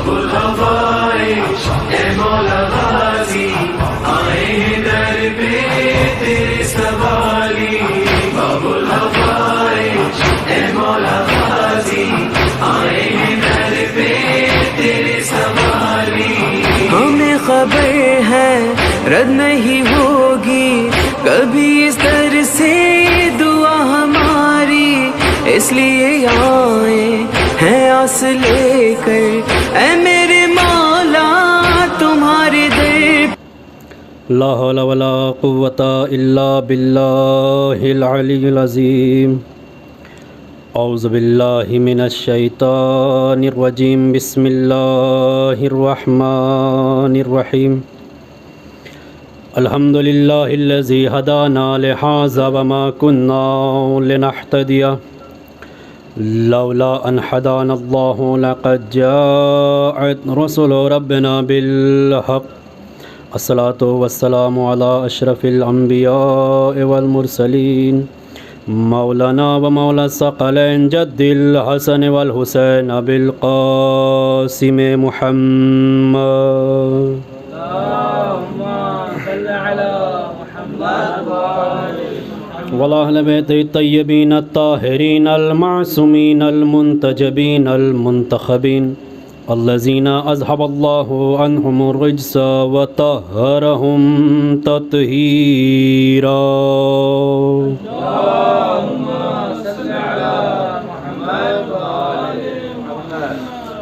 باب الحوائج اے مولا غازی آئے ہیں در پہ تیرے سوالی باب الحوائج اے مولا غازی آئے ہیں در پہ تیرے سوالی ہمیں خبر ہے رد نہیں ہوگی کبھی اس در سے دعا ہماری، اس لیے آئے ہیں آس لے کر اے میرے مولا تمہارے در۔ لا حول ولا قوة الا باللہ العلی العظیم۔ اعوذ باللہ من الشیطان الرجیم، بسم اللہ الرحمن الرحیم۔ الحمد للہ الذی ہدانا لہذا وما کنا لنہتدی لولا ان ہدانا اللہ لقد جاءت رسل ربنا بالحق۔ الصلاۃ والسلام علی اشرف الانبیاء والمرسلین مولانا و مولا الثقلین جد الحسن والحسین بالقاسم محمد۔ وعلى بيت الطيبين الطاهرين المعصومين المنتجبين المنتخبين الذين أذهب الله عنهم الرجس وطهرهم تطهيرا۔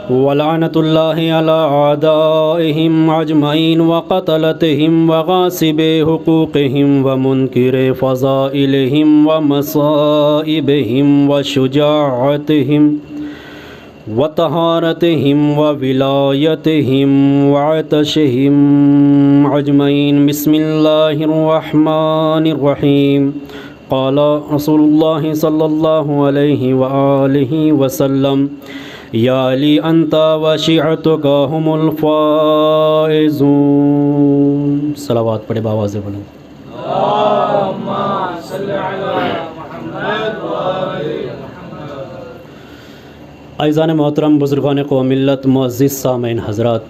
ولعنة الله على أعدائهم أجمعين وقتلتهم وغاصب حقوقهم ومنكر فضائلهم ومصائبهم وشجاعتهم وطهارتهم وولايتهم وعطشهم أجمعين۔ بسم الله الرحمن الرحيم۔ قال رسول الله صلى الله عليه وآله وسلم یا علی انت وشیعتک هم الفائزون۔ صلوات پڑھے بآواز بلند۔ اللہم صل علی محمد وآل محمد۔ عزیزان محترم، بزرگان قوم ملت، معزز سامعین حضرات،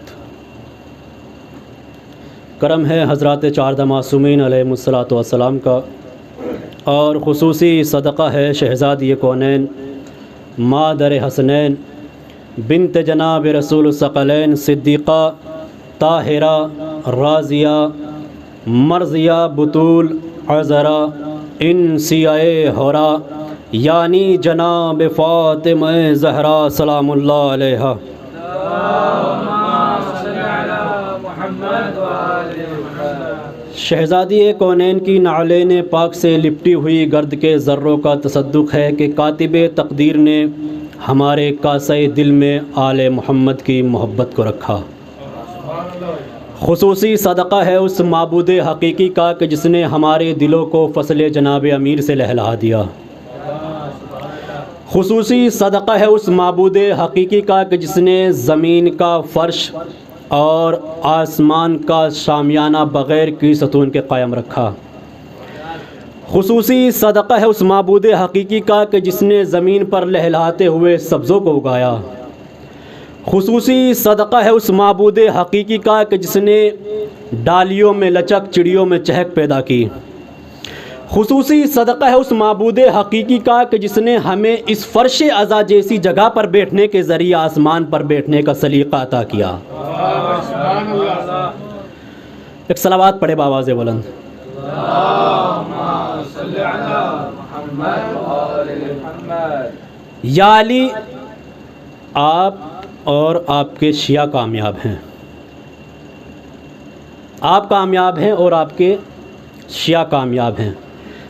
کرم ہے حضرات چاردہ معصومین علیہم الصلاۃ والسلام کا، اور خصوصی صدقہ ہے شہزادی کونین مادر حسنین بنت جناب رسول الثقلین صدیقہ طاہرہ راضیہ مرضیہ بطول عذرا انسیہ حورا، یعنی جناب فاطمہ زہرا سلام اللہ علیہا۔ شہزادی کونین کی نعلین پاک سے لپٹی ہوئی گرد کے ذروں کا تصدق ہے کہ کاتب تقدیر نے ہمارے کاسہ دل میں آل محمد کی محبت کو رکھا۔ خصوصی صدقہ ہے اس معبود حقیقی کا کہ جس نے ہمارے دلوں کو فضل جناب امیر سے لہلا دیا۔ خصوصی صدقہ ہے اس معبود حقیقی کا کہ جس نے زمین کا فرش اور آسمان کا شامیانہ بغیر کی ستون کے قائم رکھا۔ خصوصی صدقہ ہے اس معبود حقیقی کا کہ جس نے زمین پر لہلاتے ہوئے سبزوں کو اگایا۔ خصوصی صدقہ ہے اس معبود حقیقی کا کہ جس نے ڈالیوں میں لچک چڑیوں میں چہک پیدا کی۔ خصوصی صدقہ ہے اس معبود حقیقی کا کہ جس نے ہمیں اس فرش عزا جیسی جگہ پر بیٹھنے کے ذریعے آسمان پر بیٹھنے کا سلیقہ عطا کیا۔ ایک صلوات پڑھے بآواز بلند۔ یا علی، آپ اور آپ کے شیعہ کامیاب ہیں، آپ کامیاب ہیں اور آپ کے شیعہ کامیاب ہیں۔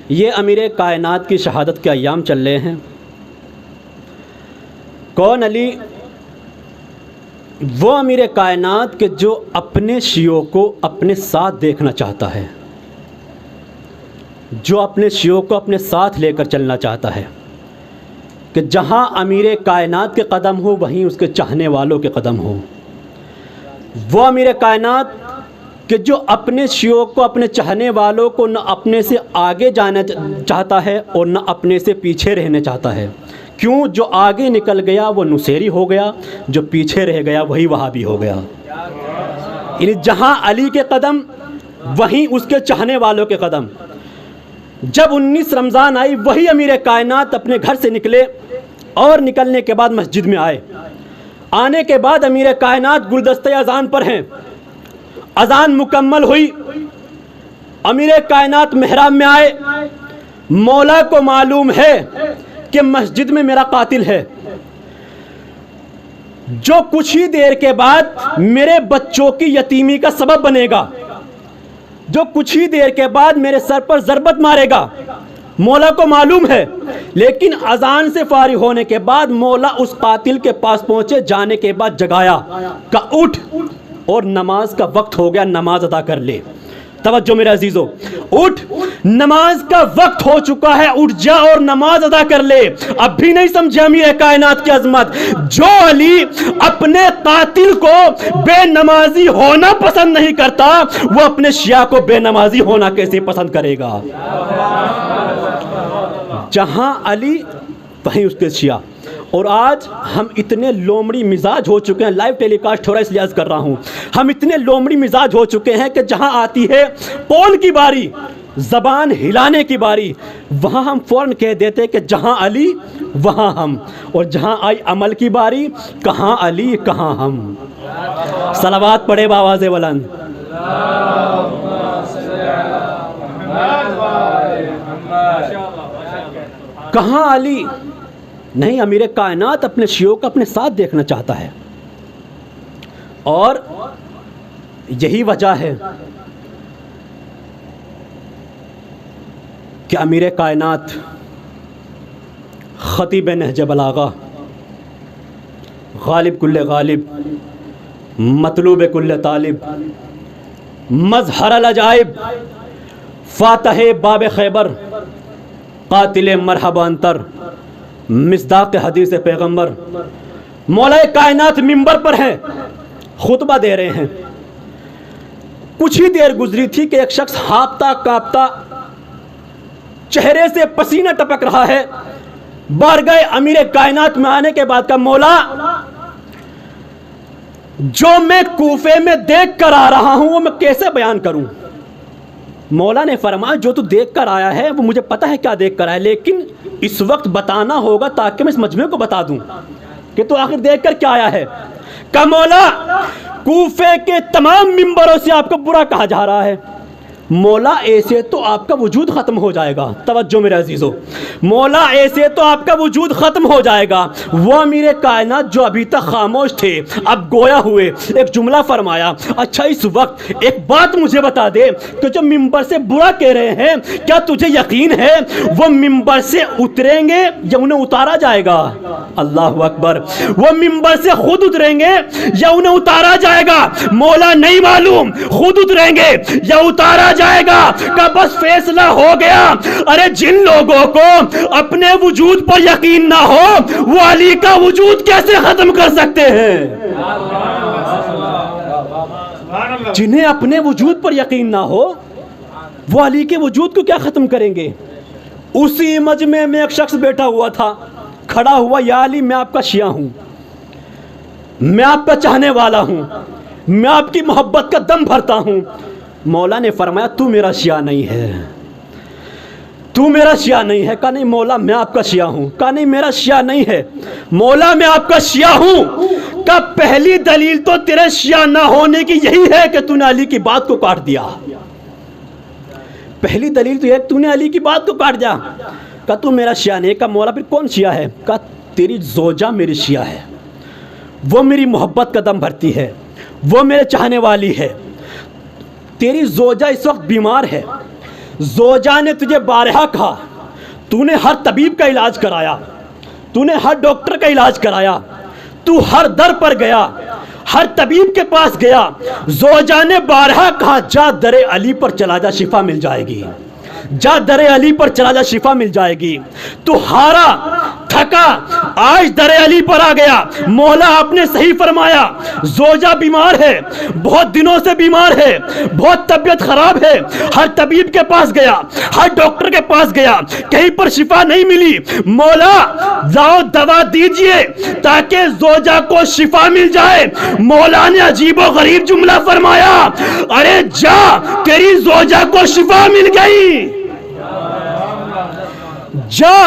یہ امیر کائنات کی شہادت کے ایام چل رہے ہیں۔ کون علی؟ وہ امیر کائنات کہ جو اپنے شیعوں کو اپنے ساتھ دیکھنا چاہتا ہے، جو اپنے شیعوں کو اپنے ساتھ لے کر چلنا چاہتا ہے، کہ جہاں امیر کائنات کے قدم ہو وہیں اس کے چاہنے والوں کے قدم ہو۔ وہ امیر کائنات کہ جو اپنے شیعوں کو اپنے چاہنے والوں کو نہ اپنے سے آگے جانا چاہتا ہے اور نہ اپنے سے پیچھے رہنا چاہتا ہے، کیوں؟ جو آگے نکل گیا وہ نصیری ہو گیا، جو پیچھے رہ گیا وہی وہابی ہو گیا۔ یعنی جہاں علی کے قدم وہیں اس کے چاہنے والوں کے قدم۔ جب 19 رمضان آئی وہی امیر کائنات اپنے گھر سے نکلے اور نکلنے کے بعد مسجد میں آئے۔ آنے کے بعد امیر کائنات گلدستہ اذان پر ہیں، اذان مکمل ہوئی، امیر کائنات محراب میں آئے۔ مولا کو معلوم ہے کہ مسجد میں میرا قاتل ہے، جو کچھ ہی دیر کے بعد میرے بچوں کی یتیمی کا سبب بنے گا، جو کچھ ہی دیر کے بعد میرے سر پر ضربت مارے گا، مولا کو معلوم ہے۔ لیکن اذان سے فارغ ہونے کے بعد مولا اس قاتل کے پاس پہنچے، جانے کے بعد جگایا، کہا اٹھ، اور نماز کا وقت ہو گیا، نماز ادا کر لے۔ توجہ میرے عزیزو، اٹھ، نماز کا وقت ہو چکا ہے، اٹھ جا اور نماز ادا کر لے۔ اب بھی نہیں سمجھے امیر کائنات کی عظمت؟ جو علی اپنے قاتل کو بے نمازی ہونا پسند نہیں کرتا، وہ اپنے شیعہ کو بے نمازی ہونا کیسے پسند کرے گا؟ جہاں علی وہیں اس کے شیعہ۔ اور آج ہم اتنے لومڑی مزاج ہو چکے ہیں، لائیو ٹیلی کاسٹ ہو رہا ہے اس لیے عرض کر رہا ہوں، ہم اتنے لومڑی مزاج ہو چکے ہیں کہ جہاں آتی ہے پول کی باری، زبان ہلانے کی باری، وہاں ہم فوراً کہہ دیتے کہ جہاں علی وہاں ہم، اور جہاں آئی عمل کی باری، کہاں علی کہاں ہم۔ صلوات پڑھے بآواز بلند۔ کہاں علی؟ نہیں، امیر کائنات اپنے شیعوں کو اپنے ساتھ دیکھنا چاہتا ہے، اور یہی وجہ ہے کہ امیر کائنات خطیب نہج بلاغہ، غالب کل غالب، مطلوب کل طالب، مظہر العجائب، فاتح باب خیبر، قاتل مرحبا انتر، مصداق حدیث پیغمبر، مولا کائنات منبر پر ہیں، خطبہ دے رہے ہیں۔ کچھ ہی دیر گزری تھی کہ ایک شخص ہاپتا کاپتا، چہرے سے پسینہ ٹپک رہا ہے، بارگاہ امیر کائنات میں آنے کے بعد کا مولا، جو میں کوفے میں دیکھ کر آ رہا ہوں وہ میں کیسے بیان کروں؟ مولا نے فرمایا جو تو دیکھ کر آیا ہے وہ مجھے پتا ہے کیا دیکھ کر آیا، لیکن اس وقت بتانا ہوگا تاکہ میں اس مجمع کو بتا دوں کہ تو آخر دیکھ کر کیا آیا ہے۔ کہ مولا کوفے کے تمام منبروں سے آپ کو برا کہا جا رہا ہے، مولا ایسے تو آپ کا وجود ختم ہو جائے گا۔ توجہ میرے عزیزو، مولا ایسے تو آپ کا وجود ختم ہو جائے گا۔ وہ امیر کائنات جو ابھی تک خاموش تھے اب گویا ہوئے، ایک جملہ فرمایا، اچھا اس وقت ایک بات مجھے بتا دے کہ جو منبر سے برا کہہ رہے ہیں کیا تجھے یقین ہے وہ منبر سے اتریں گے یا انہیں اتارا جائے گا؟ اللہ اکبر، وہ منبر سے خود اتریں گے یا انہیں اتارا جائے گا؟ مولا نہیں معلوم، خود اتریں گے یا اتارا جائے گا، کہ بس فیصلہ ہو گیا۔ ارے جن لوگوں کو اپنے وجود پر یقین نہ ہو وہ علی کا وجود کیسے ختم کر سکتے ہیں؟ جنہیں اپنے وجود پر یقین نہ ہو وہ علی کے وجود کو کیا ختم کریں گے؟ اسی مجمع میں ایک شخص بیٹھا ہوا تھا، کھڑا ہوا، یا علی میں آپ کا شیعہ ہوں، میں آپ کا چاہنے والا ہوں، میں آپ کی محبت کا دم بھرتا ہوں۔ مولا نے فرمایا تو میرا شیعہ نہیں ہے، تو میرا شیعہ نہیں ہے۔ کہا نہیں مولا میں آپ کا شیعہ ہوں۔ کہا نہیں میرا شیعہ نہیں ہے مولا، میں آپ کا شیعہ ہوں۔ کہا پہلی دلیل تو تیرے شیعہ نہ ہونے کی یہی ہے کہ تو نے علی کی بات کو کاٹ دیا، پہلی دلیل تو یہ تو نے علی کی بات کو کاٹ دیا۔ کہا تو میرا شیعہ نہیں۔ کہا مولا پھر کون شیعہ ہے؟ کہا تیری زوجہ میری شیعہ ہے، وہ میری محبت کا دم بھرتی ہے، وہ میرے چاہنے والی ہے۔ تیری زوجہ اس وقت بیمار ہے، زوجہ نے تجھے بارہا کہا، تو نے ہر طبیب کا علاج کرایا، تو نے ہر ڈاکٹر کا علاج کرایا، تو ہر در پر گیا، ہر طبیب کے پاس گیا، زوجہ نے بارہا کہا جا در علی پر چلا جا شفا مل جائے گی، جا در علی پر چلا جا شفا مل جائے گی۔ تو ہارا، تھکا آج در علی پر آ گیا. مولا آپ نے صحیح فرمایا, زوجہ بیمار ہے, بہت دنوں سے بیمار ہے, بہت طبیعت خراب ہے, ہر طبیب کے پاس گیا, ہر ڈاکٹر کے پاس گیا, کہیں پر شفا نہیں ملی. مولا لاؤ دوا دیجئے تاکہ زوجہ کو شفا مل جائے. مولا نے عجیب و غریب جملہ فرمایا, ارے جا تیری زوجہ کو شفا مل گئی, جا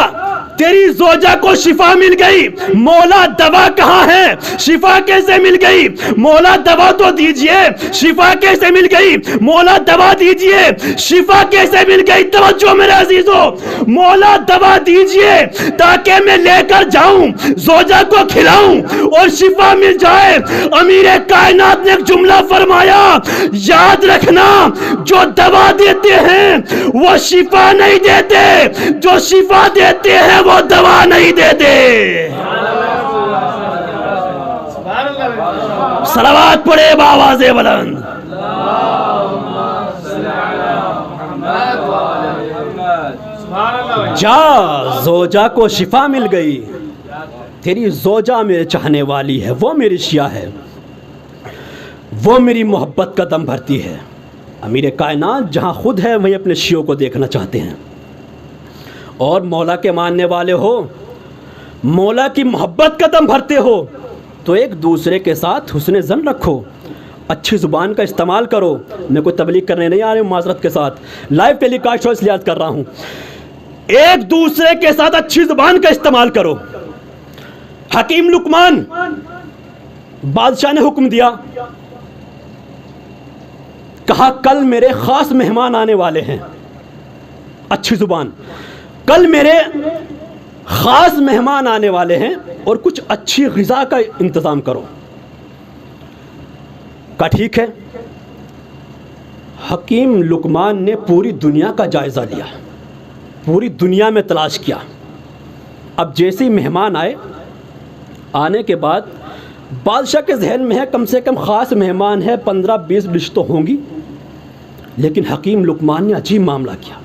تیری زوجہ کو شفا مل گئی. مولا دوا کہاں ہے, شفا کیسے مل گئی؟ مولا دوا تو دیجئے, شفا کیسے مل گئی؟ مولا دوا دیجئے, شفا کیسے مل گئی؟ توجہ میرے عزیزو, مولا دوا دیجئے تاکہ میں لے کر جاؤں, زوجہ کو کھلاؤں اور شفا مل جائے. امیر کائنات نے ایک جملہ فرمایا, یاد رکھنا جو دوا دیتے ہیں وہ شفا نہیں دیتے, جو شفا دیتے ہیں وہ دوا نہیں دیتے. صلوات پڑھے بآواز بلند. جا زوجہ کو شفا مل گئی, تیری زوجہ میرے چاہنے والی ہے, وہ میری شیعہ ہے, وہ میری محبت کا دم بھرتی ہے. امیر کائنات جہاں خود ہے وہیں اپنے شیعوں کو دیکھنا چاہتے ہیں. اور مولا کے ماننے والے ہو, مولا کی محبت کا دم بھرتے ہو تو ایک دوسرے کے ساتھ حسن ظن رکھو, اچھی زبان کا استعمال کرو. میں کوئی تبلیغ کرنے نہیں آ رہا ہوں, معذرت کے ساتھ لائیو ٹیلی کاسٹ شو اس لیے کر رہا ہوں. ایک دوسرے کے ساتھ اچھی زبان کا استعمال کرو. حکیم لقمان, بادشاہ نے حکم دیا, کہا کل میرے خاص مہمان آنے والے ہیں. اچھی زبان, کل میرے خاص مہمان آنے والے ہیں اور کچھ اچھی غذا کا انتظام کرو. کہا ٹھیک ہے. حکیم لقمان نے پوری دنیا کا جائزہ لیا, پوری دنیا میں تلاش کیا. اب جیسے ہی مہمان آئے, آنے کے بعد بادشاہ کے ذہن میں ہے کم سے کم خاص مہمان ہے, 15-20 ڈش تو ہوں گی. لیکن حکیم لقمان نے عجیب معاملہ کیا.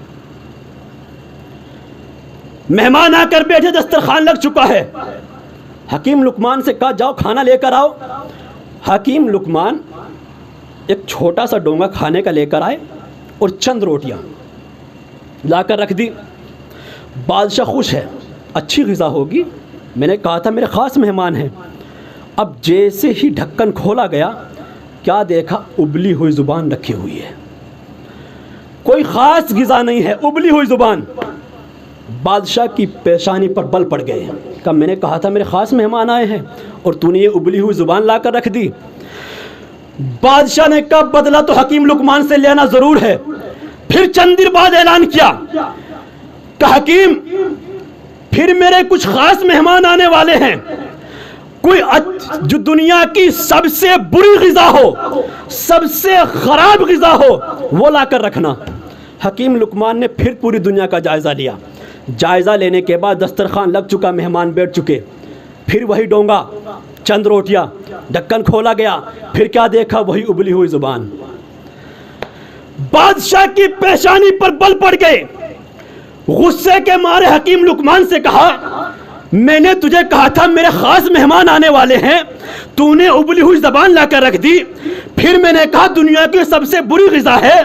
مہمان آ کر بیٹھے, دسترخوان لگ چکا ہے. حکیم لقمان سے کہا جاؤ کھانا لے کر آؤ. حکیم لقمان ایک چھوٹا سا ڈونگا کھانے کا لے کر آئے اور چند روٹیاں لا کر رکھ دی. بادشاہ خوش ہے, اچھی غذا ہوگی, میں نے کہا تھا میرے خاص مہمان ہیں. اب جیسے ہی ڈھکن کھولا گیا, کیا دیکھا, ابلی ہوئی زبان رکھی ہوئی ہے, کوئی خاص غذا نہیں ہے, ابلی ہوئی زبان. بادشاہ کی پیشانی پر بل پڑ گئے. کہا میں نے کہا تھا میرے خاص مہمان آئے ہیں اور تو نے یہ ابلی ہوئی زبان لا کر رکھ دی. بادشاہ نے کہا بدلہ تو حکیم لقمان سے لینا ضرور ہے. پھر چند دن بعد اعلان کیا کہ حکیم پھر میرے کچھ خاص مہمان آنے والے ہیں, کوئی جو دنیا کی سب سے بری غذا ہو, سب سے خراب غذا ہو, وہ لا کر رکھنا. حکیم لقمان نے پھر پوری دنیا کا جائزہ لیا. جائزہ لینے کے بعد دسترخوان لگ چکا, مہمان بیٹھ چکے. پھر وہی ڈونگا, چند روٹیاں, ڈھکن کھولا گیا, پھر کیا دیکھا, وہی ابلی ہوئی زبان. بادشاہ کی پیشانی پر بل پڑ گئے. غصے کے مارے حکیم لقمان سے کہا میں نے تجھے کہا تھا میرے خاص مہمان آنے والے ہیں, تو نے ابلی ہوئی زبان لا کر رکھ دی. پھر میں نے کہا دنیا کی سب سے بری غذا ہے,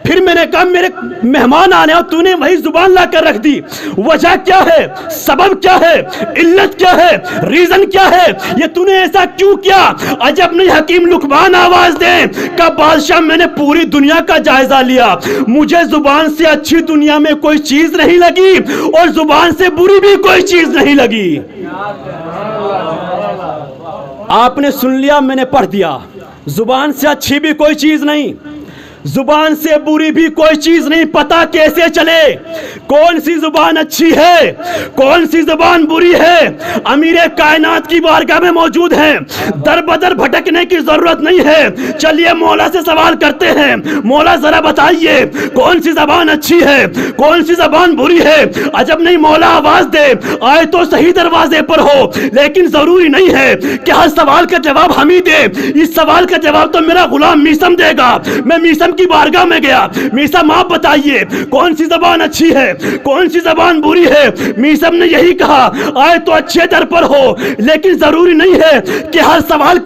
پھر میں نے کہا میرے مہمان آنے اور تو نے وہی زبان لا کر رکھ دی. وجہ کیا ہے, سبب کیا ہے, علت کیا ہے, ریزن کیا ہے, یہ تو نے ایسا کیوں کیا؟ عجب نہیں حکیم لقمان آواز دیں کہ بادشاہ میں نے پوری دنیا کا جائزہ لیا, مجھے زبان سے اچھی دنیا میں کوئی چیز نہیں لگی اور زبان سے بری بھی کوئی چیز نہیں لگی. آپ نے سن لیا, میں نے پڑھ دیا. زبان سے اچھی بھی کوئی چیز نہیں, زبان سے بری بھی کوئی چیز نہیں. پتہ کیسے چلے کون سی زبان اچھی ہے, کون سی زبان بری ہے؟ امیر کائنات کی بارگاہ میں موجود ہیں, در بدر بھٹکنے کی ضرورت نہیں ہے. چلیے مولا سے سوال کرتے ہیں, مولا ذرا بتائیے کون سی زبان اچھی ہے, کون سی زبان بری ہے؟ عجب نہیں, مولا آواز دے, آئے تو صحیح دروازے پر ہو, لیکن ضروری نہیں ہے کہ ہر سوال کا جواب ہم ہی دے. اس سوال کا جواب تو میرا غلام میثم دے گا. میں میثم کی بارگاہ میں گیا، میر صاحب آپ بتائیے کون سی زبان اچھی ہے، کون سی زبان بری ہے؟ میر صاحب نے یہی کہا آئے تو اچھے در پر ہو، لیکن ضروری نہیں ہے کہ ہر سوال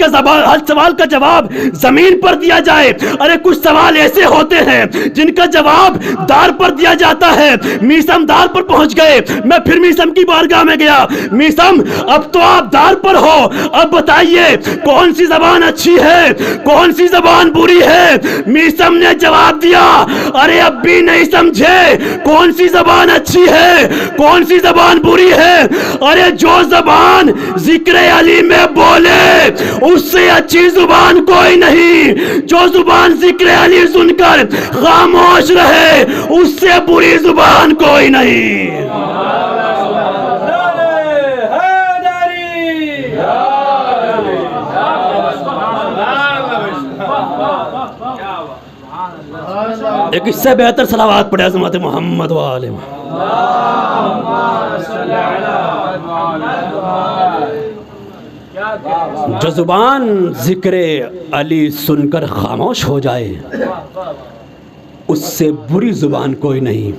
کا جواب زمین پر دیا جائے۔ ارے کچھ سوال ایسے ہوتے ہیں جن کا جواب دار پر دیا جاتا ہے۔ میر صاحب دار پر پہنچ گئے، میں پھر میر صاحب کی بارگاہ میں گیا، میر صاحب اب تو آپ دار پر ہو، اب بتائیے کون سی زبان اچھی ہے، کون سی زبان بری ہے؟ میر صاحب نے جواب دیا ارے اب بھی نہیں سمجھے کون سی زبان اچھی ہے، کون سی زبان بری ہے؟ ارے جو زبان ذکر علی میں بولے اس سے اچھی زبان کوئی نہیں، جو زبان ذکر علی سن کر خاموش رہے اس سے بری زبان کوئی نہیں۔ ایک اس سے بہتر صلوات پڑھے عظمت محمد و آل جو زبان ذکر علی سن کر خاموش ہو جائے اس سے بری زبان کوئی نہیں۔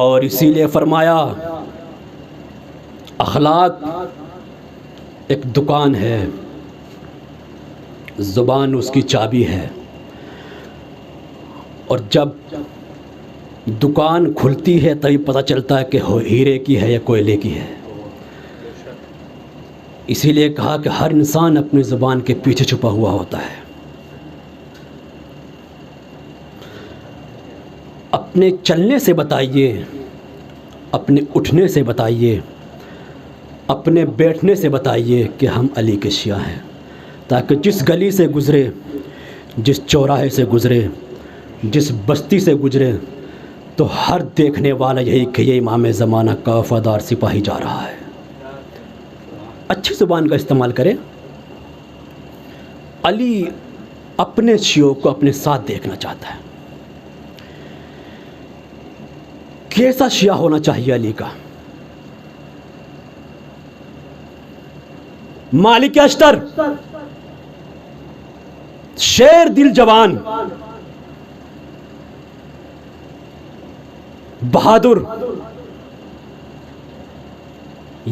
اور اسی لیے فرمایا اخلاق ایک دکان ہے، زبان اس کی چابی ہے، اور جب دکان کھلتی ہے تبھی پتہ چلتا ہے کہ ہیرے کی ہے یا کوئلے کی ہے۔ اسی لیے کہا کہ ہر انسان اپنی زبان کے پیچھے چھپا ہوا ہوتا ہے۔ اپنے چلنے سے بتائیے، اپنے اٹھنے سے بتائیے، اپنے بیٹھنے سے بتائیے کہ ہم علی کے شیعہ ہیں، تاکہ جس گلی سے گزرے، جس چوراہے سے گزرے، جس بستی سے گزرے تو ہر دیکھنے والا یہی کہ یہ امام زمانہ کا وفادار سپاہی جا رہا ہے۔ اچھی زبان کا استعمال کرے۔ علی اپنے شیعوں کو اپنے ساتھ دیکھنا چاہتا ہے۔ کیسا شیعہ ہونا چاہیے علی کا؟ مالک اشتر شیر دل جوان، بہادر،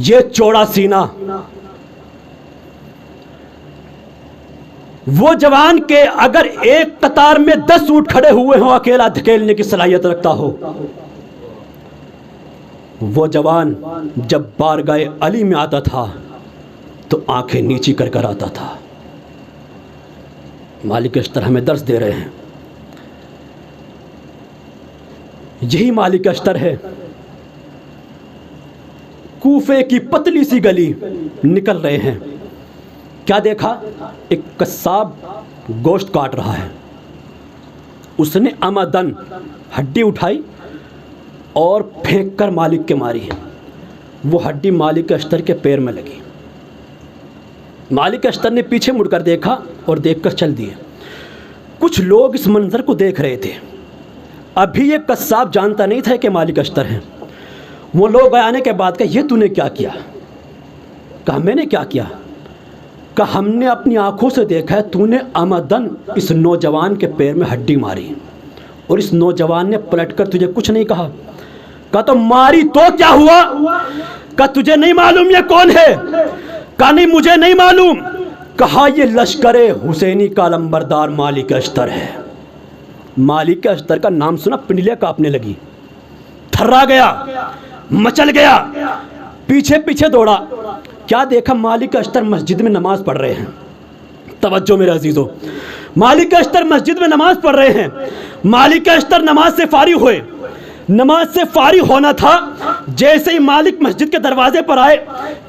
یہ چوڑا سینہ، وہ جوان کہ اگر ایک قطار میں 10 اونٹ کھڑے ہوئے ہوں اکیلا دھکیلنے کی صلاحیت رکھتا ہو۔ وہ جوان جب بارگاہ علی میں آتا تھا تو آنکھیں نیچی کر کر آتا تھا۔ مالک اشتر ہمیں درس دے رہے ہیں۔ یہی مالک اشتر ہے۔ کوفے کی پتلی سی گلی نکل رہے ہیں، کیا دیکھا؟ ایک قصاب گوشت کاٹ رہا ہے، اس نے عمدن ہڈی اٹھائی اور پھینک کر مالک کے ماری، وہ ہڈی مالک اشتر کے پیر میں لگی۔ مالک اشتر نے پیچھے مڑ کر دیکھا اور دیکھ کر چل دیے۔ کچھ لوگ اس منظر کو دیکھ رہے تھے۔ ابھی یہ قصاب جانتا نہیں تھا کہ مالک اشتر ہیں۔ وہ لوگ آنے کے بعد کہا یہ تو نے کیا کیا؟ کہا میں نے کیا کیا؟ کہا ہم نے اپنی آنکھوں سے دیکھا ہے تو نے عمدن اس نوجوان کے پیر میں ہڈی ماری، اور اس نوجوان نے پلٹ کر تجھے کچھ نہیں کہا۔ کہا تو ماری تو کیا ہوا؟ کہا تجھے نہیں معلوم یہ کون ہے؟ کہا نہیں مجھے نہیں معلوم۔ کہا یہ لشکر حسینی کا علمبردار مالک اشتر ہے۔ مالک اشتر کا نام سنا پنڈلیاں کانپنے لگی، تھرا گیا، مچل گیا، پیچھے پیچھے دوڑا۔ کیا دیکھا؟ مالک اشتر مسجد میں نماز پڑھ رہے ہیں۔ توجہ میرے عزیزو، مالک اشتر مسجد میں نماز پڑھ رہے ہیں۔ مالک اشتر نماز سے فارغ ہوئے، نماز سے فارغ ہونا تھا، جیسے ہی مالک مسجد کے دروازے پر آئے،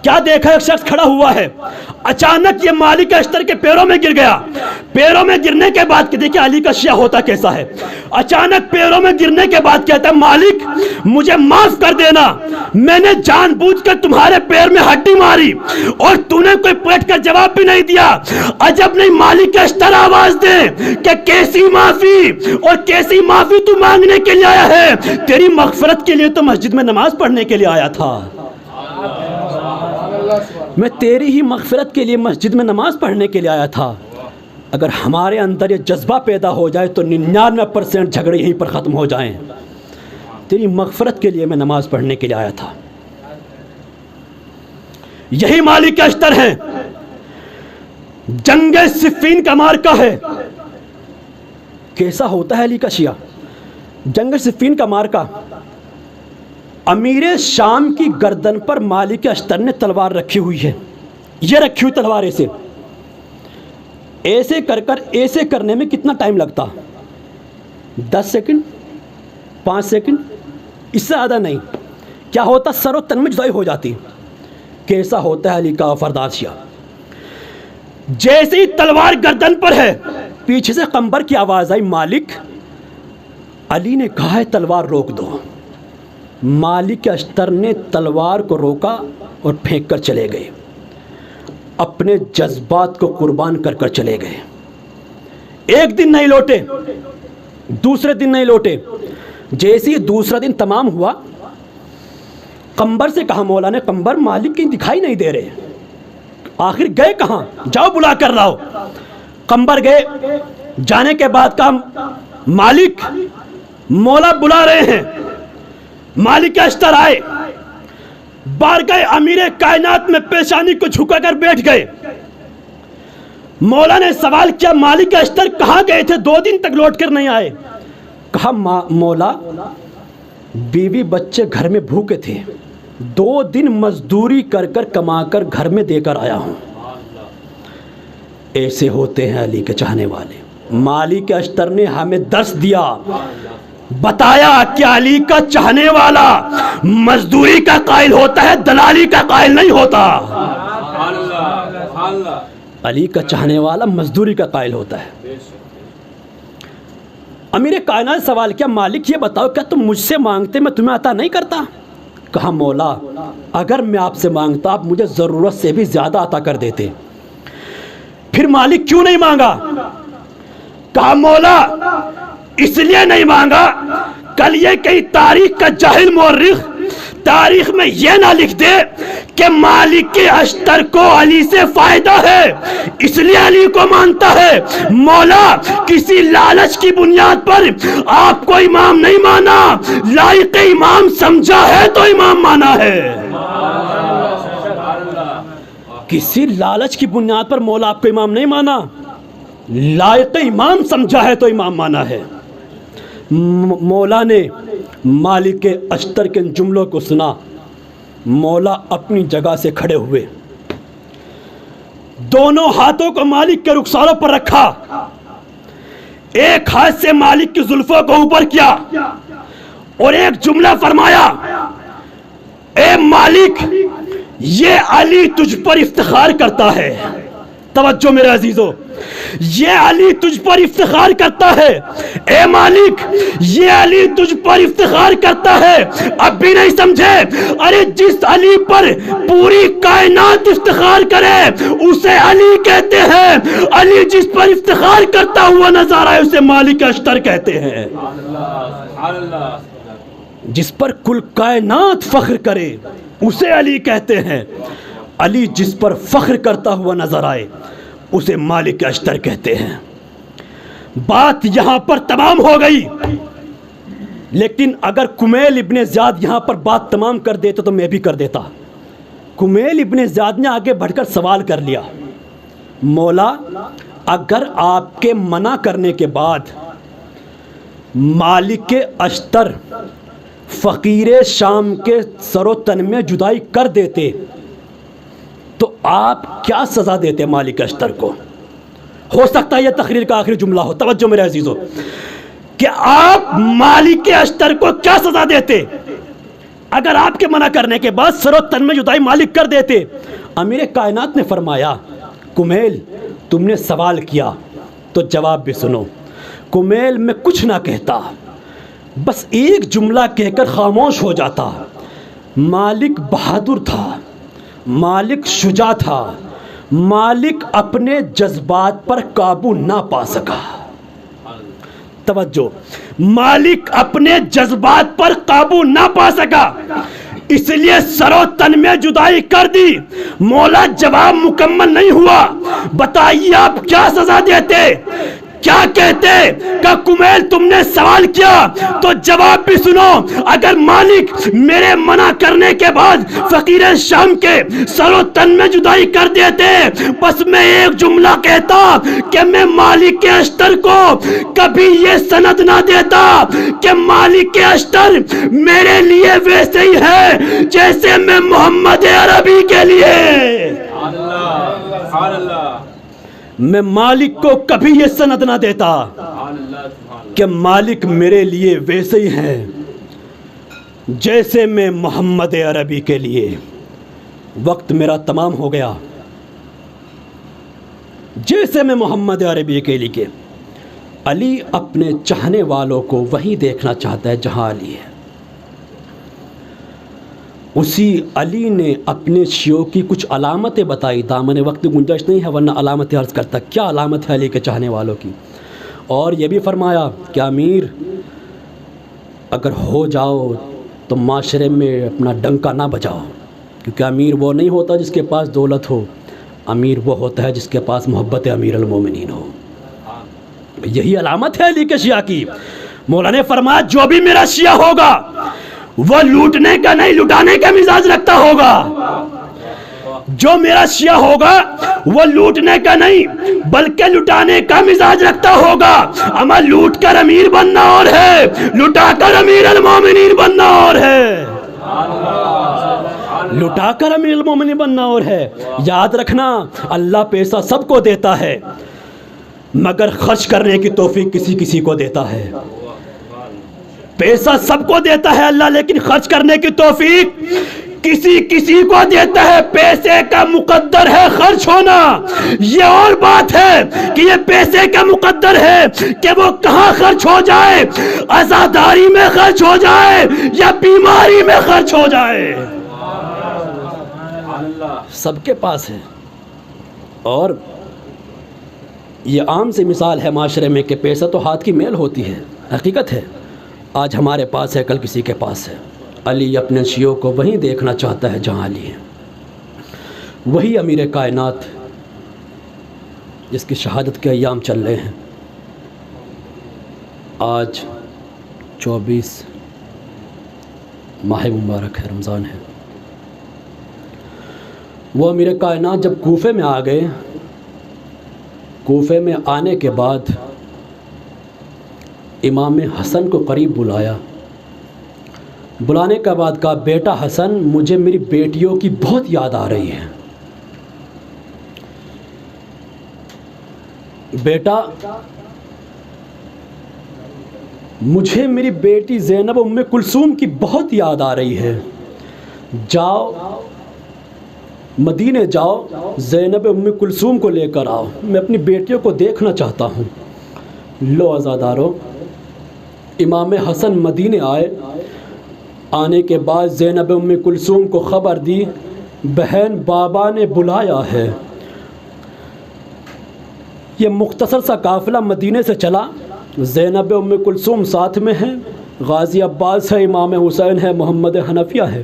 کیا دیکھا؟ ایک شخص کھڑا ہوا ہے۔ اچانک یہ مالک اشتر کے پیروں میں گر گیا۔ پیروں میں گرنے کے بعد کہ دیکھیں علی کا شیعہ ہوتا کیسا ہے، اچانک پیروں میں گرنے کے بعد کہتا ہے مالک مجھے معاف کر دینا، میں نے جان بوجھ کر تمہارے پیر میں ہڈی ماری اور تو نے کوئی پلٹ کر جواب بھی نہیں دیا۔ عجب نہیں مالک اشتر آواز دے کہ کیسی معافی، اور کیسی معافی تو مانگنے کے لیے آیا ہے؟ تیری مغفرت کے لیے تو مسجد میں نماز پڑھنے کے لیے آیا تھا، میں تیری ہی مغفرت کے لیے مسجد میں نماز پڑھنے کے لیے آیا تھا۔ اگر ہمارے اندر یہ جذبہ پیدا ہو جائے تو 99% جھگڑے یہیں پر ختم ہو جائیں. تیری مغفرت کے لیے میں نماز پڑھنے کے لیے آیا تھا. یہی مالک اشتر ہیں. جنگ صفین کا مارکہ ہے. کیسا ہوتا ہے علی کا شیعہ؟ جنگ صفین کا مارکہ، امیر شام کی گردن پر مالک اشتر نے تلوار رکھی ہوئی ہے. یہ رکھی ہوئی تلوار ایسے کر ایسے کرنے میں کتنا ٹائم لگتا؟ 10 سیکنڈ، 5 سیکنڈ، اس سے زیادہ نہیں. کیا ہوتا؟ سر و تن میں جدائی ہو جاتی. کیسا ہوتا ہے علی کا وفادار شیعہ؟ جیسے ہی تلوار گردن پر ہے، پیچھے سے قمبر کی آواز آئی، مالک. علی نے کہا ہے تلوار روک دو. مالک اشتر نے تلوار کو روکا اور پھینک کر چلے گئے. اپنے جذبات کو قربان کر کر چلے گئے. ایک دن نہیں لوٹے، دوسرے دن نہیں لوٹے. جیسے ہی دوسرا دن تمام ہوا، قمبر سے کہا مولا نے، قمبر مالک کہیں دکھائی نہیں دے رہے، آخر گئے کہاں؟ جاؤ بلا کر لاؤ. قمبر گئے. جانے کے بعد کہا مالک مولا بلا رہے ہیں. مالک اشتر آئے، بارگاہ امیر کائنات میں پیشانی کو جھکا کر بیٹھ گئے. مولا نے سوال کیا، مالک اشتر کہاں گئے تھے؟ 2 دن تک لوٹ کر نہیں آئے. کہا مولا بیوی بچے گھر میں بھوکے تھے، 2 دن مزدوری کر کر کما کر گھر میں دے کر آیا ہوں. ایسے ہوتے ہیں علی کے چاہنے والے. مالک اشتر نے ہمیں درس دیا، بتایا کہ علی کا چاہنے والا مزدوری کا قائل ہوتا ہے، دلالی کا قائل نہیں ہوتا. علی کا چاہنے والا مزدوری کا قائل ہوتا ہے. امیر کائنات سوال کیا، مالک یہ بتاؤ کیا تم مجھ سے مانگتے میں تمہیں عطا نہیں کرتا؟ کہا مولا اگر میں آپ سے مانگتا آپ مجھے ضرورت سے بھی زیادہ عطا کر دیتے. پھر مالک کیوں نہیں مانگا؟ کہا مولا اس لیے نہیں مانگا، کل یہ کئی تاریخ کا جاہل مورخ تاریخ میں یہ نہ لکھ دے کہ مالک کے اشتر کو علی سے فائدہ ہے اس لیے علی کو مانتا ہے. مولا کسی لالچ کی بنیاد پر آپ کو امام نہیں مانا، لائق امام سمجھا ہے تو امام مانا ہے. کسی لالچ کی بنیاد پر مولا آپ کو امام نہیں مانا، لائق امام سمجھا ہے تو امام مانا ہے. مولا نے مالک اشتر کے جملوں کو سنا. مولا اپنی جگہ سے کھڑے ہوئے، دونوں ہاتھوں کو مالک کے رخساروں پر رکھا، ایک ہاتھ سے مالک کی زلفوں کو اوپر کیا اور ایک جملہ فرمایا، اے مالک یہ علی تجھ پر افتخار کرتا ہے. توجہ میرے عزیزو، یہ علی تجھ پر افتخار کرتا ہے. اے مالک یہ علی تجھ پر افتخار کرتا ہے. اب بھی نہیں سمجھے؟ ارے جس علی پر پوری کائنات افتخار کرے اسے علی کہتے ہیں. علی جس پر افتخار کرتا ہوا نظر آئے اسے مالک اشتر کہتے ہیں. جس پر کل کائنات فخر کرے اسے علی کہتے ہیں. علی جس پر فخر کرتا ہوا نظر آئے اسے مالک اشتر کہتے ہیں. بات یہاں پر تمام ہو گئی، لیکن اگر کمیل ابن زیاد یہاں پر بات تمام کر دیتے تو میں بھی کر دیتا. کمیل ابن زیاد نے آگے بڑھ کر سوال کر لیا، مولا اگر آپ کے منع کرنے کے بعد مالک اشتر فقیر شام کے سر و تن میں جدائی کر دیتے تو آپ کیا سزا دیتے مالک اشتر کو؟ ہو سکتا ہے یہ تقریر کا آخری جملہ ہو. توجہ میرے عزیزو، کہ آپ مالک اشتر کو کیا سزا دیتے اگر آپ کے منع کرنے کے بعد سر و تن میں جدائی مالک کر دیتے؟ امیر کائنات نے فرمایا، کمیل تم نے سوال کیا تو جواب بھی سنو. کمیل میں کچھ نہ کہتا، بس ایک جملہ کہہ کر خاموش ہو جاتا. مالک بہادر تھا، مالک شجاع تھا، مالک اپنے جذبات پر قابو نہ پا سکا. توجہ، مالک اپنے جذبات پر قابو نہ پا سکا، اس لیے سر و تن میں جدائی کر دی۔ مولا جواب مکمل نہیں ہوا، بتائیے آپ کیا سزا دیتے، کیا کہتے کہ کمیل تم نے سوال کیا تو جواب بھی سنو۔ اگر مالک میرے منع کرنے کے بعد فقیر شام کے سر و تن میں جدائی کر دیتے، بس میں ایک جملہ کہتا کہ میں مالک کے اشتر کو کبھی یہ سند نہ دیتا کہ مالک کے اشتر میرے لیے ویسے ہی ہے جیسے میں محمد عربی کے لیے۔ میں مالک کو کبھی یہ سند نہ دیتا کہ مالک میرے لیے ویسے ہی ہیں جیسے میں محمد عربی کے لیے۔ وقت میرا تمام ہو گیا۔ جیسے میں محمد عربی کے لیے، علی اپنے چاہنے والوں کو وہیں دیکھنا چاہتا ہے جہاں علی ہے۔ اسی علی نے اپنے شیعوں کی کچھ علامتیں بتائی، دامن وقت گنجائش نہیں ہے ورنہ علامتیں عرض کرتا۔ کیا علامت ہے علی کے چاہنے والوں کی؟ اور یہ بھی فرمایا کہ امیر اگر ہو جاؤ تو معاشرے میں اپنا ڈنکا نہ بجاؤ، کیونکہ امیر وہ نہیں ہوتا جس کے پاس دولت ہو، امیر وہ ہوتا ہے جس کے پاس محبت امیر المومنین ہو۔ یہی علامت ہے علی کے شیعہ کی۔ مولا نے فرمایا جو بھی میرا شیعہ ہوگا وہ لوٹنے کا نہیں لٹانے کا مزاج رکھتا ہوگا، جو میرا شیعہ ہوگا وہ لوٹنے کا نہیں بلکہ لٹانے کا مزاج رکھتا ہوگا۔ اما لوٹ کر امیر بننا اور ہے، لٹا کر امیر المومنین بننا اور ہے، لٹا کر امیر المومنین بننا اور ہے۔ یاد رکھنا اللہ پیسہ سب کو دیتا ہے مگر خرچ کرنے کی توفیق کسی کسی کو دیتا ہے۔ پیسہ سب کو دیتا ہے اللہ، لیکن خرچ کرنے کی توفیق کسی کسی کو دیتا ہے۔ پیسے کا مقدر ہے خرچ ہونا، یہ اور بات ہے کہ یہ پیسے کا مقدر ہے کہ وہ کہاں خرچ ہو جائے، عزاداری میں خرچ ہو جائے یا بیماری میں خرچ ہو جائے، سب کے پاس ہے۔ اور یہ عام سی مثال ہے معاشرے میں کہ پیسہ تو ہاتھ کی میل ہوتی ہے، حقیقت ہے۔ آج ہمارے پاس ہے کل کسی کے پاس ہے۔ علی اپنے شیعوں کو وہیں دیکھنا چاہتا ہے جہاں علی ہے۔ وہی امیر کائنات جس کی شہادت کے ایام چل رہے ہیں۔ آج 24 ماہ مبارک ہے، رمضان ہے۔ وہ امیر کائنات جب کوفے میں آ گئے، کوفے میں آنے کے بعد امام حسن کو قریب بلایا، بلانے کے بعد کہا بیٹا حسن مجھے میری بیٹیوں کی بہت یاد آ رہی ہے۔ بیٹا مجھے میری بیٹی زینب ام کلثوم کی بہت یاد آ رہی ہے، جاؤ مدینے جاؤ، زینب ام کلثوم کو لے کر آؤ، میں اپنی بیٹیوں کو دیکھنا چاہتا ہوں۔ لو عزادارو، امام حسن مدینے آئے، آنے کے بعد زینب ام کلثوم کو خبر دی بہن بابا نے بلایا ہے۔ یہ مختصر سا قافلہ مدینے سے چلا، زینب ام کلثوم ساتھ میں ہیں، غازی عباس ہے، امام حسین ہے، محمد حنفیہ ہے۔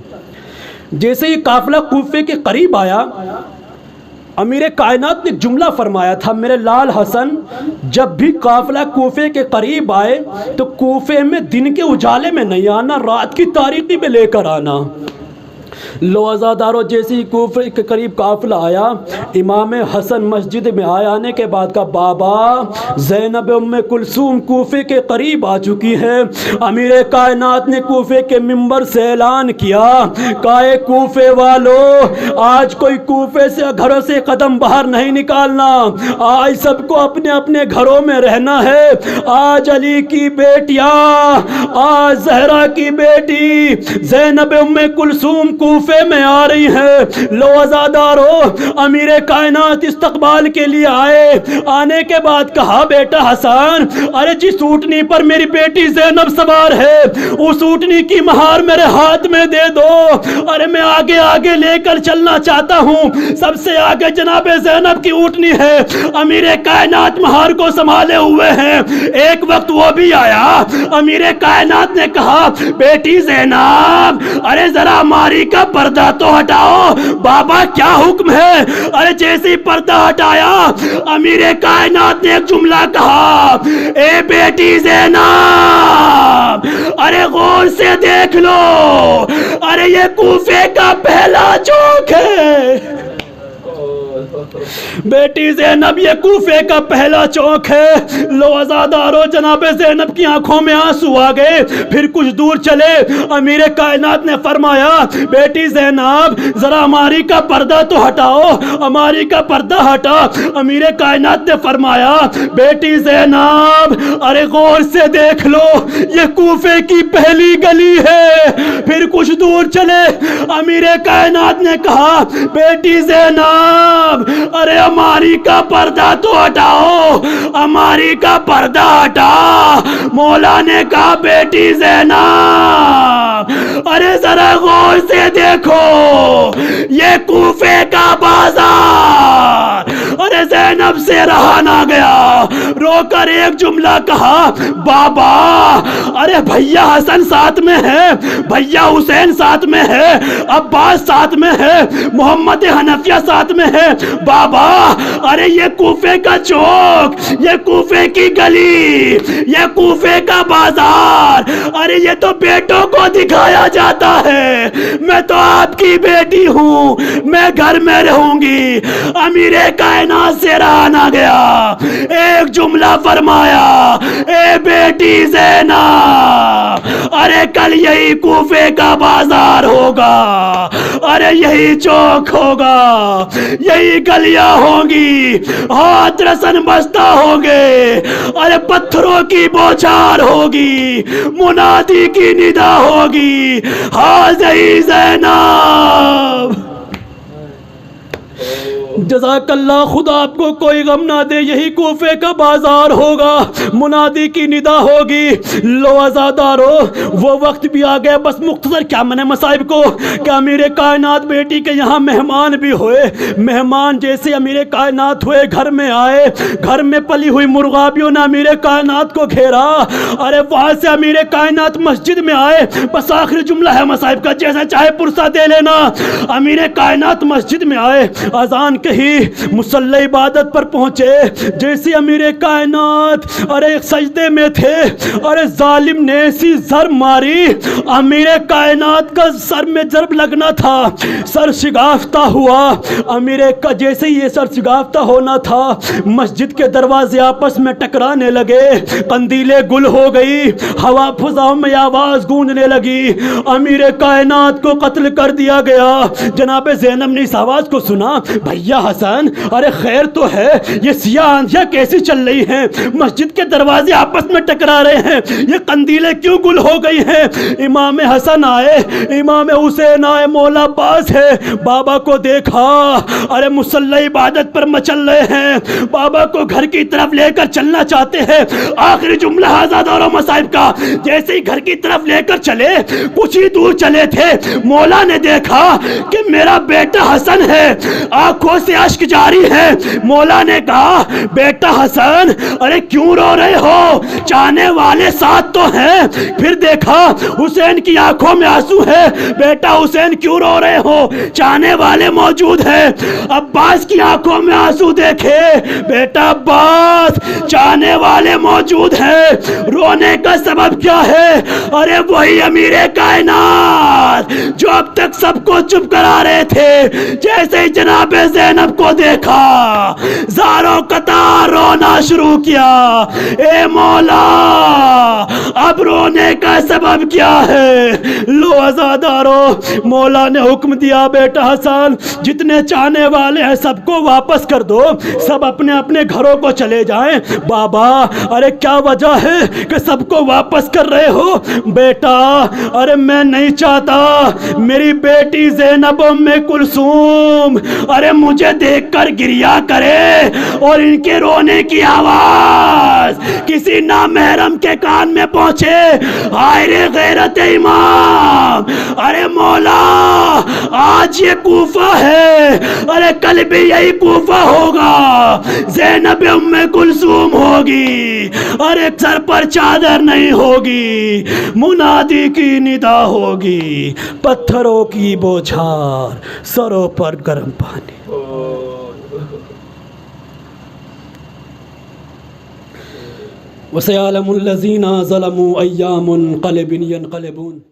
جیسے یہ قافلہ کوفے کے قریب آیا، امیر کائنات نے جملہ فرمایا تھا میرے لال حسن جب بھی قافلہ کوفے کے قریب آئے تو کوفے میں دن کے اجالے میں نہیں آنا، رات کی تاریکی میں لے کر آنا۔ لو عزادارو، جیسے ہی کوفے کے قریب قافلہ آیا، امام حسن مسجد میں آئے، آنے کے بعد کہا بابا زینب ام کلثوم کوفے کے قریب آ چکی ہے۔ امیر کائنات نے کوفے کے منبر سے اعلان کیا، کہا اے کوفے والو، آج کوئی کوفے سے گھروں سے قدم باہر نہیں نکالنا، آج سب کو اپنے اپنے گھروں میں رہنا ہے۔ آج علی کی بیٹیاں، آج زہرا کی بیٹی زینب ام کلثوم کوفے کوفے میں آ رہی ہیں۔ لو عزادارو، امیر کائنات استقبال کے لیے آئے۔ آنے کے بعد کہا بیٹا حسن، ارے جس اونٹنی پر میری بیٹی زینب سوار ہے اس اونٹنی کی مہار میرے ہاتھ میں دے دو۔ ارے میں آگے آگے لے کر چلنا چاہتا ہوں، سب سے آگے جناب زینب کی اونٹنی ہے، امیر کائنات مہار کو سنبھالے ہوئے ہیں۔ ایک وقت وہ بھی آیا، امیر کائنات نے کہا بیٹی زینب ارے ذرا ماری کا پردہ تو ہٹاؤ۔ بابا کیا حکم ہے؟ ارے جیسے پردہ ہٹایا امیر کائنات نے ایک جملہ کہا، اے بیٹی زینب ارے غور سے دیکھ لو، ارے یہ کوفے کا پہلا چوک ہے۔ بیٹی زینب یہ کوفے کا پہلا چوک ہے۔ لو عزادارو، جناب زینب کی آنکھوں میں آنسو آ گئے۔ پھر کچھ دور چلے، امیر کائنات نے فرمایا بیٹی زینب ذرا ہماری کا پردہ تو ہٹاؤ، ہماری کا پردہ ہٹا۔ امیر کائنات نے فرمایا بیٹی زینب ارے غور سے دیکھ لو، یہ کوفے کی پہلی گلی ہے۔ پھر کچھ دور چلے، امیر کائنات نے کہا بیٹی زینب ارے ہماری کا پردہ تو ہٹاؤ، ہماری کا پردہ ہٹا۔ مولا نے کہا بیٹی زینب ارے ذرا غور سے دیکھو، یہ کوفے کا بازار۔ ارے زینب سے رہا نہ گیا، رو کر ایک جملہ کہا، بابا ارے بھیا حسن ساتھ میں ہے، بھیا حسین ساتھ میں ہے، عباس ساتھ میں ہے، محمد حنفیہ ساتھ میں ہے، بابا ارے یہ کوفے کا چوک، یہ کوفے کی گلی، یہ کوفے کا بازار، ارے یہ تو بیٹوں کو دکھایا جاتا ہے، میں تو آپ کی بیٹی ہوں، میں گھر میں رہوں گی۔ امیر کائنات سے رہا نہ گیا، ایک جملہ فرمایا، اے بیٹی زینب ارے کل یہی کوفے کا بازار ہوگا، ارے یہی چوک ہوگا، یہی گلیاں ہوں گی، ہاتھ رسن بستہ ہوں گے، ارے پتھروں کی بوچھار ہوگی، منادی کی ندا ہوگی، حاضر زینب۔ جزاک اللہ، خدا آپ کو کوئی غم نہ دے، یہی کوفے کا بازار ہوگا، منادی کی ندا ہوگی۔ لو عزادارو، وہ وقت بھی آ گیا، بس مختصر کیا میں نے مصائب کو کہ امیر کائنات بیٹی کے یہاں مہمان بھی ہوئے۔ مہمان جیسے امیر کائنات ہوئے، گھر میں آئے، گھر میں پلی ہوئی مرغابیوں نے امیر کائنات کو گھیرا۔ ارے وہاں سے امیر کائنات مسجد میں آئے، بس آخری جملہ ہے مصائب کا، جیسا چاہے پرسہ دے لینا۔ امیر کائنات مسجد میں آئے، اذان کہی، مصلی عبادت پر پہنچے، جیسے امیر کائنات ارے ایک سجدے میں تھے، ارے ظالم نے ایسی ضرب ماری، امیر کائنات کا سر میں ضرب لگنا تھا، سر شگافتہ ہوا۔ امیر کا جیسے یہ سر شگافتہ ہونا تھا، مسجد کے دروازے آپس میں ٹکرانے لگے، قندیلیں گل ہو گئی، ہوا فضاؤں میں آواز گونجنے لگی، امیر کائنات کو قتل کر دیا گیا۔ جناب زینب نے اس آواز کو سنا، بھیا حسن ارے خیر تو ہے، یہ سیاہ آندھیاں کیسی چل رہی ہیں، مسجد کے دروازے آپس میں ٹکرا رہے ہیں، یہ قندیلیں کیوں گل ہو گئی ہیں؟ امام حسن آئے، امام حسین آئے، مولا عباس ہے، بابا کو دیکھا، ارے مصلی عبادت پر مچل رہے ہیں، بابا کو گھر کی طرف لے کر چلنا چاہتے ہیں۔ آخری جملہ عزادار و مصائب کا، جیسے ہی گھر کی طرف لے کر چلے، کچھ ہی دور چلے تھے، مولا نے دیکھا کہ میرا بیٹا حسن ہے، آنکھوں سے اشک جاری ہے۔ مولا نے کہا بیٹا حسن ارے کیوں رو رہے ہو، چاہنے والے ساتھ تو ہیں۔ پھر دیکھا حسین کی آنکھوں میں آنسو ہے، بیٹا حسین کیوں رو رہے ہو، چاہنے والے موجود ہیں۔ عباس کی آنکھوں میں آنسو دیکھے، بیٹا عباس چاہنے والے موجود ہیں، رونے کا سبب کیا ہے؟ ارے وہی امیر کائنات جو اب تک سب کو چپ کرا رہے تھے، جیسے جناب زینب زینب کو دیکھا، زاروں قطار رونا شروع کیا، اے مولا اب رونے کا سبب کیا ہے؟ لو عزادارو، مولا نے حکم دیا بیٹا حسن جتنے چاہنے والے ہیں سب کو واپس کر دو، سب اپنے اپنے گھروں کو چلے جائیں۔ بابا ارے کیا وجہ ہے کہ سب کو واپس کر رہے ہو؟ بیٹا ارے میں نہیں چاہتا میری بیٹی زینب ام کلثوم ارے مجھے دیکھ کر گریا کرے اور ان کے رونے کی آواز کسی نامحرم کے کان میں پہنچے۔ ہائے رے غیرت امام، ارے مولا آج یہ کوفہ ہے، ارے کل بھی یہی کوفہ ہوگا، زینب ام کلثوم ہوگی، ارے سر پر چادر نہیں ہوگی، منادی کی ندا ہوگی، پتھروں کی بوچھار سروں پر گرم پانی۔ وَسَيَعْلَمُ الَّذِينَ ظَلَمُوا أَيَّ مُنْقَلِبٍ يَنْقَلِبُونَ